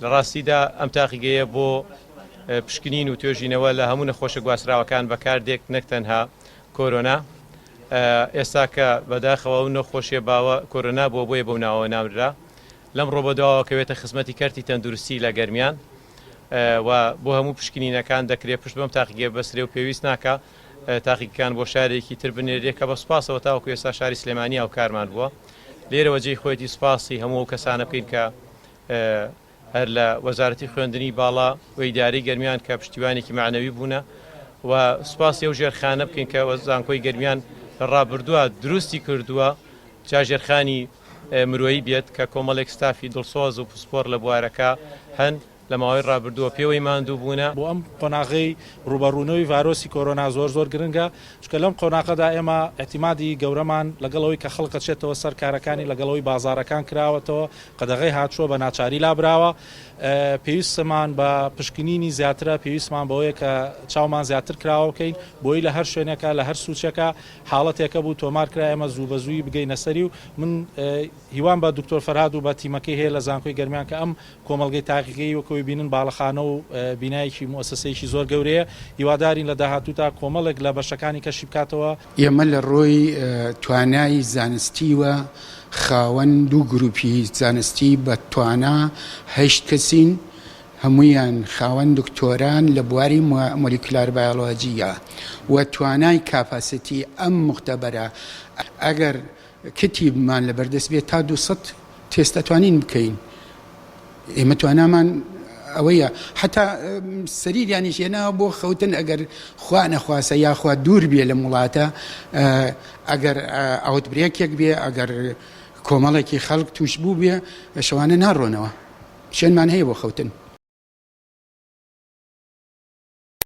لە ڕاستیدا ئەم تاقیگەیە بۆ پشکنین و توێژینەوە لە هەموو نەخۆشە گواستراوەکان بەکاردێک نەک تەنها کۆرۆنا ئێستا کە بەداخەوە و نەخۆشیە باوە کۆرۆنا بۆیە بەو ناوە نامرا لەم ڕۆبەداوەکەوێتە خزمەتی کەرتی تەندروستی لە گەرمیان و بۆ هەموو پشکنینەکان دەکرێت پشت بەم تاقیگە بەسرێ و پێویست ناکە تاقیەکان بۆ شارێکی تر بنێرێت کە بە سوپاسەوە تاوەکو ئێستا شاری سلێمانی ئەو کارمان بووە لێرەوە جێی خۆیەتی سوپاسی هەموو کەسانە بکەین کە هەر لە وەزارەتی خوێندنی باڵا و ئیداری گەرمیان کە پشتیوانێکی معنەوی بوونە و سوپاسی ئەو ژێرخانە بکەین کە زانکۆی گەرمیان لە ڕابردووە دروستی کردووە جا ژێرخانی مرۆیی بێت کە کۆمەڵێک ستافی دڵسۆز و پسپۆر لە بوارەکە هەن لە ماوەی ڕابردووە پێوەی ماندوو بوونە بۆ ئەم قۆناغەی ڕوبەڕوونەوەی ڤایرۆسی کۆرۆنا زۆر گرنگە چکە لەم قۆناغەدا ئێمە ئەتیمادی گەورەمان لەگەڵەوەی کە خەڵکە چێتەوە سەر کارەکانی لەگەڵەوەی بازارەکان کراوەتەوە قەدەغەی هاتووە بە ناچاری لابراوە پێویستمان بە پشکنینی زیاترە پێویستمان بەوەیە کە چاومان زیاتر کراوە بکەین بۆی لە هەر شوێنێکە لە هەر سوچەکە حاڵەتێکە بوو تۆمار کرا ئێمە زوو بە زووی بگەینە سەری و من هیوان بە دکتۆر فەرهاد و بە تیمەکەی هەیە لە زانکۆی گەرمیان کە ئەم کۆمەڵگەی تاقیگەی وەکەوەی بینن باڵەخانە و بینایەکی موسسەیەکی زۆر گەورەیە هیوادارین لە داهاتوودا کۆمەڵێک لە بەشەکانی کەشی بکاتەوە ئێمە لە ڕۆی توانای زانستیوە خاوەن دوو گروپی زانستی بە توانا 8 کەسین هەمویان خاوەن دکتۆران لە بواری مۆلیکولار بایۆلۆجیە و توانای کاپاسیتی ئەم مختبەرە ئەگەر کتیبمان لە بەردەست بێت تا 200 تێستە توانین بکەین ئێمە توانامان ئەوەیە حتا سەریریانیش هێناوە بۆ خەوتن ئەگەر خوا نەخواسە یاخوا دوور بێ لە وڵاتە ئەگەر ئاوتبرێکێک بێ ئەگەر کۆمەڵێکی خەڵک توش بوو بێ شەوانە ناڕۆنەوە شوێنمان هەیە بۆ خەوتن